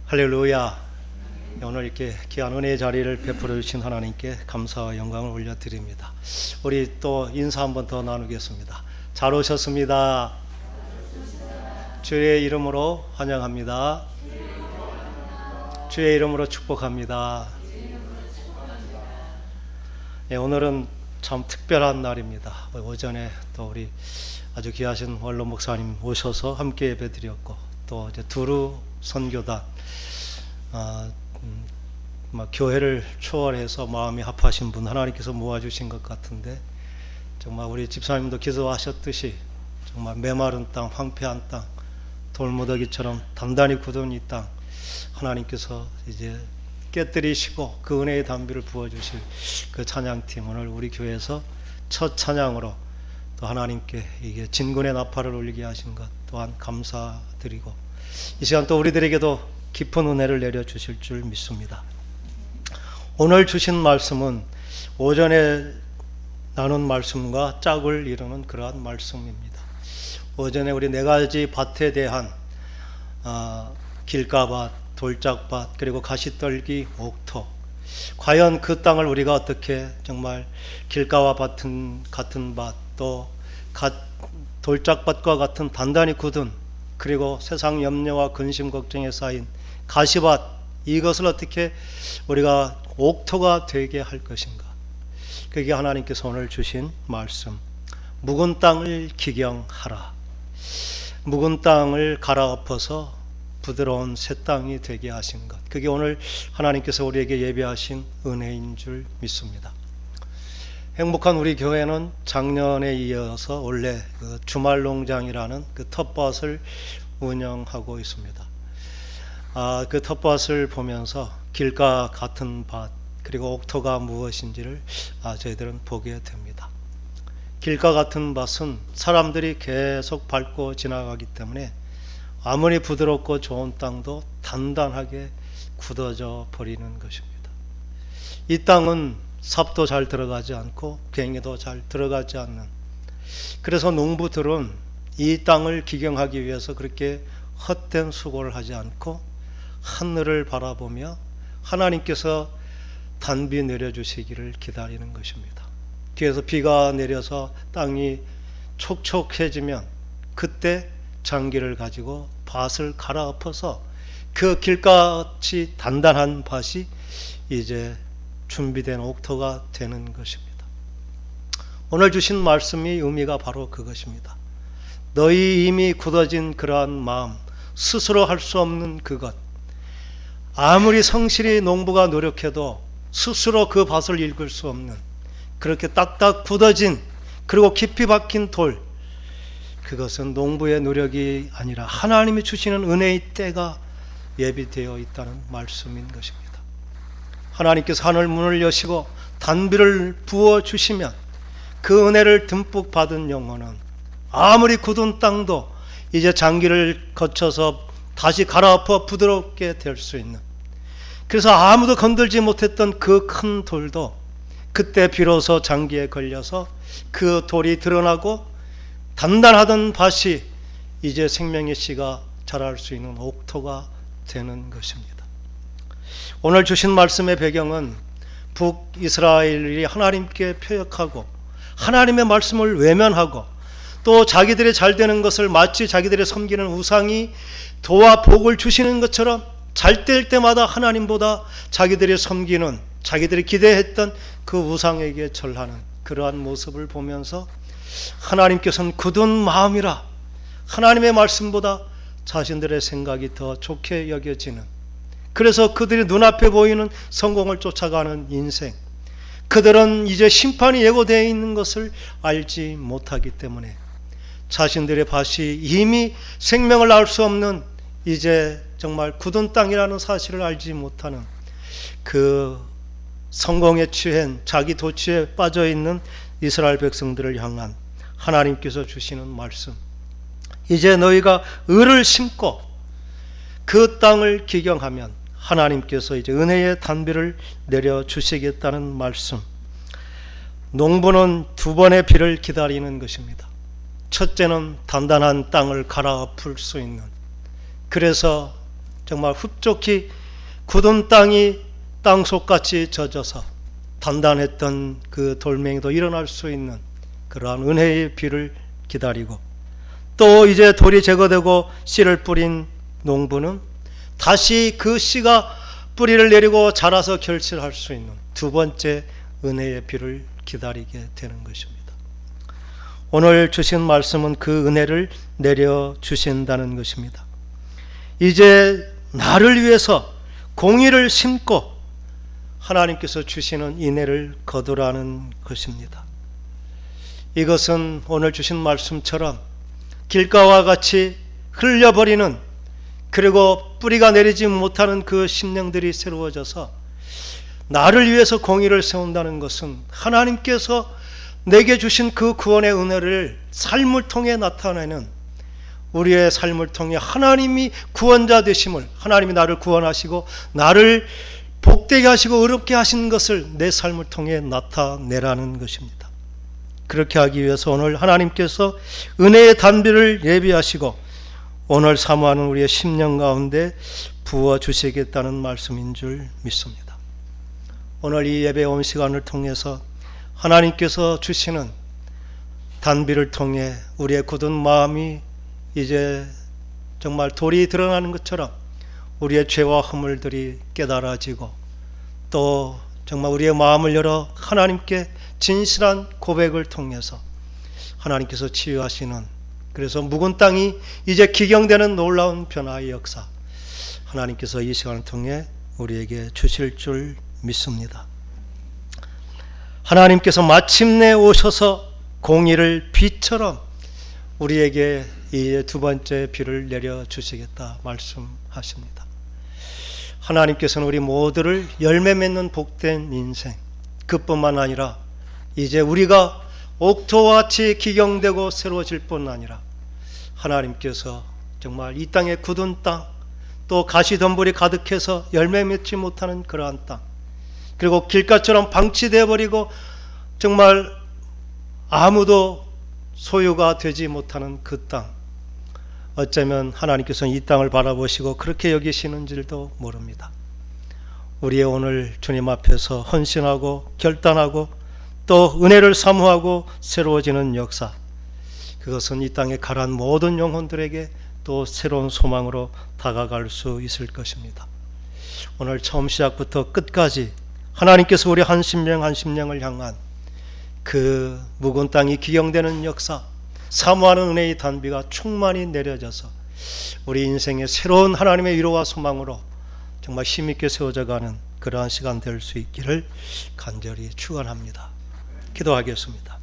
할렐루야. 오늘 이렇게 귀한 은혜의 자리를 베풀어 주신 하나님께 감사와 영광을 올려드립니다. 우리 또 인사 한번 더 나누겠습니다. 잘 오셨습니다. 주의 이름으로 환영합니다. 주의 이름으로 축복합니다. 네, 오늘은 참 특별한 날입니다. 오전에 또 우리 아주 귀하신 원로 목사님 오셔서 함께 예배드렸고, 또 이제 두루 선교단 교회를 초월해서 마음이 합하신 분 하나님께서 모아주신 것 같은데, 정말 우리 집사님도 기도하셨듯이 정말 메마른 땅, 황폐한 땅, 돌무더기처럼 단단히 굳은 이 땅 하나님께서 이제 깨뜨리시고 그 은혜의 담비를 부어주실 그 찬양팀, 오늘 우리 교회에서 첫 찬양으로 또 하나님께 이게 진군의 나팔을 울리게 하신 것 또한 감사드리고, 이 시간 또 우리들에게도 깊은 은혜를 내려주실 줄 믿습니다. 오늘 주신 말씀은 오전에 나눈 말씀과 짝을 이루는 그러한 말씀입니다. 오전에 우리 네 가지 밭에 대한 길가밭, 돌짝밭, 그리고 가시떨기, 옥토, 과연 그 땅을 우리가 어떻게 정말 길가와 같은 밭, 또 돌짝밭과 같은 단단히 굳은, 그리고 세상 염려와 근심 걱정에 쌓인 가시밭, 이것을 어떻게 우리가 옥토가 되게 할 것인가. 그게 하나님께서 오늘 주신 말씀, 묵은 땅을 기경하라. 묵은 땅을 갈아엎어서 부드러운 새 땅이 되게 하신 것, 그게 오늘 하나님께서 우리에게 예비하신 은혜인 줄 믿습니다. 행복한 우리 교회는 작년에 이어서 원래 그 주말농장이라는 그 텃밭을 운영하고 있습니다. 그 텃밭을 보면서 길가 같은 밭, 그리고 옥토가 무엇인지를 저희들은 보게 됩니다. 길가 같은 밭은 사람들이 계속 밟고 지나가기 때문에 아무리 부드럽고 좋은 땅도 단단하게 굳어져 버리는 것입니다. 이 땅은 삽도 잘 들어가지 않고 괭이도 잘 들어가지 않는, 그래서 농부들은 이 땅을 기경하기 위해서 그렇게 헛된 수고를 하지 않고 하늘을 바라보며 하나님께서 단비 내려주시기를 기다리는 것입니다. 뒤에서 비가 내려서 땅이 촉촉해지면 그때 장기를 가지고 밭을 갈아엎어서 그 길같이 단단한 밭이 이제 준비된 옥토가 되는 것입니다. 오늘 주신 말씀이 의미가 바로 그것입니다. 너희 이미 굳어진 그러한 마음, 스스로 할 수 없는 그것, 아무리 성실히 농부가 노력해도 스스로 그 밭을 읽을 수 없는, 그렇게 딱딱 굳어진 그리고 깊이 박힌 돌, 그것은 농부의 노력이 아니라 하나님이 주시는 은혜의 때가 예비되어 있다는 말씀인 것입니다. 하나님께서 하늘 문을 여시고 단비를 부어주시면 그 은혜를 듬뿍 받은 영혼은 아무리 굳은 땅도 이제 장기를 거쳐서 다시 갈아엎어 부드럽게 될 수 있는, 그래서 아무도 건들지 못했던 그 큰 돌도 그때 비로소 장기에 걸려서 그 돌이 드러나고 단단하던 밭이 이제 생명의 씨가 자랄 수 있는 옥토가 되는 것입니다. 오늘 주신 말씀의 배경은 북이스라엘이 하나님께 표역하고 하나님의 말씀을 외면하고 또 자기들이 잘 되는 것을 마치 자기들이 섬기는 우상이 도와 복을 주시는 것처럼 잘 될 때마다 하나님보다 자기들이 섬기는, 자기들이 기대했던 그 우상에게 절하는 그러한 모습을 보면서 하나님께서는 굳은 마음이라 하나님의 말씀보다 자신들의 생각이 더 좋게 여겨지는, 그래서 그들이 눈앞에 보이는 성공을 쫓아가는 인생, 그들은 이제 심판이 예고되어 있는 것을 알지 못하기 때문에 자신들의 밭이 이미 생명을 알 수 없는 이제 정말 굳은 땅이라는 사실을 알지 못하는 그 성공에 취한 자기 도취에 빠져있는 이스라엘 백성들을 향한 하나님께서 주시는 말씀, 이제 너희가 의를 심고 그 땅을 기경하면 하나님께서 이제 은혜의 단비를 내려주시겠다는 말씀. 농부는 두 번의 비를 기다리는 것입니다. 첫째는 단단한 땅을 갈아엎을 수 있는, 그래서 정말 흡족히 굳은 땅이 땅속같이 젖어서 단단했던 그 돌멩이도 일어날 수 있는 그러한 은혜의 비를 기다리고, 또 이제 돌이 제거되고 씨를 뿌린 농부는 다시 그 씨가 뿌리를 내리고 자라서 결실할 수 있는 두 번째 은혜의 비를 기다리게 되는 것입니다. 오늘 주신 말씀은 그 은혜를 내려주신다는 것입니다. 이제 나를 위해서 공의를 심고 하나님께서 주시는 인애를 거두라는 것입니다. 이것은 오늘 주신 말씀처럼 길가와 같이 흘려버리는, 그리고 뿌리가 내리지 못하는 그 심령들이 새로워져서 나를 위해서 공의를 세운다는 것은 하나님께서 내게 주신 그 구원의 은혜를 삶을 통해 나타내는, 우리의 삶을 통해 하나님이 구원자 되심을, 하나님이 나를 구원하시고 나를 복되게 하시고 의롭게 하신 것을 내 삶을 통해 나타내라는 것입니다. 그렇게 하기 위해서 오늘 하나님께서 은혜의 단비를 예비하시고 오늘 사모하는 우리의 심령 가운데 부어주시겠다는 말씀인 줄 믿습니다. 오늘 이 예배 온 시간을 통해서 하나님께서 주시는 단비를 통해 우리의 굳은 마음이 이제 정말 돌이 드러나는 것처럼 우리의 죄와 허물들이 깨달아지고, 또 정말 우리의 마음을 열어 하나님께 진실한 고백을 통해서 하나님께서 치유하시는, 그래서 묵은 땅이 이제 기경되는 놀라운 변화의 역사, 하나님께서 이 시간을 통해 우리에게 주실 줄 믿습니다. 하나님께서 마침내 오셔서 공의를 비처럼 우리에게 이 두 번째 비를 내려주시겠다 말씀하십니다. 하나님께서는 우리 모두를 열매 맺는 복된 인생, 그뿐만 아니라 이제 우리가 옥토와 같이 기경되고 새로워질 뿐 아니라 하나님께서 정말 이 땅의 굳은 땅, 또 가시덤불이 가득해서 열매 맺지 못하는 그러한 땅, 그리고 길가처럼 방치되어 버리고 정말 아무도 소유가 되지 못하는 그 땅, 어쩌면 하나님께서는 이 땅을 바라보시고 그렇게 여기시는 줄도 모릅니다. 우리의 오늘 주님 앞에서 헌신하고 결단하고 또 은혜를 사모하고 새로워지는 역사, 그것은 이 땅에 가라앉은 모든 영혼들에게 또 새로운 소망으로 다가갈 수 있을 것입니다. 오늘 처음 시작부터 끝까지 하나님께서 우리 한 심령 한 심령을 향한 그 묵은 땅이 기경되는 역사, 사모하는 은혜의 단비가 충만히 내려져서 우리 인생의 새로운 하나님의 위로와 소망으로 정말 힘있게 세워져가는 그러한 시간 될 수 있기를 간절히 축원합니다. 기도하겠습니다.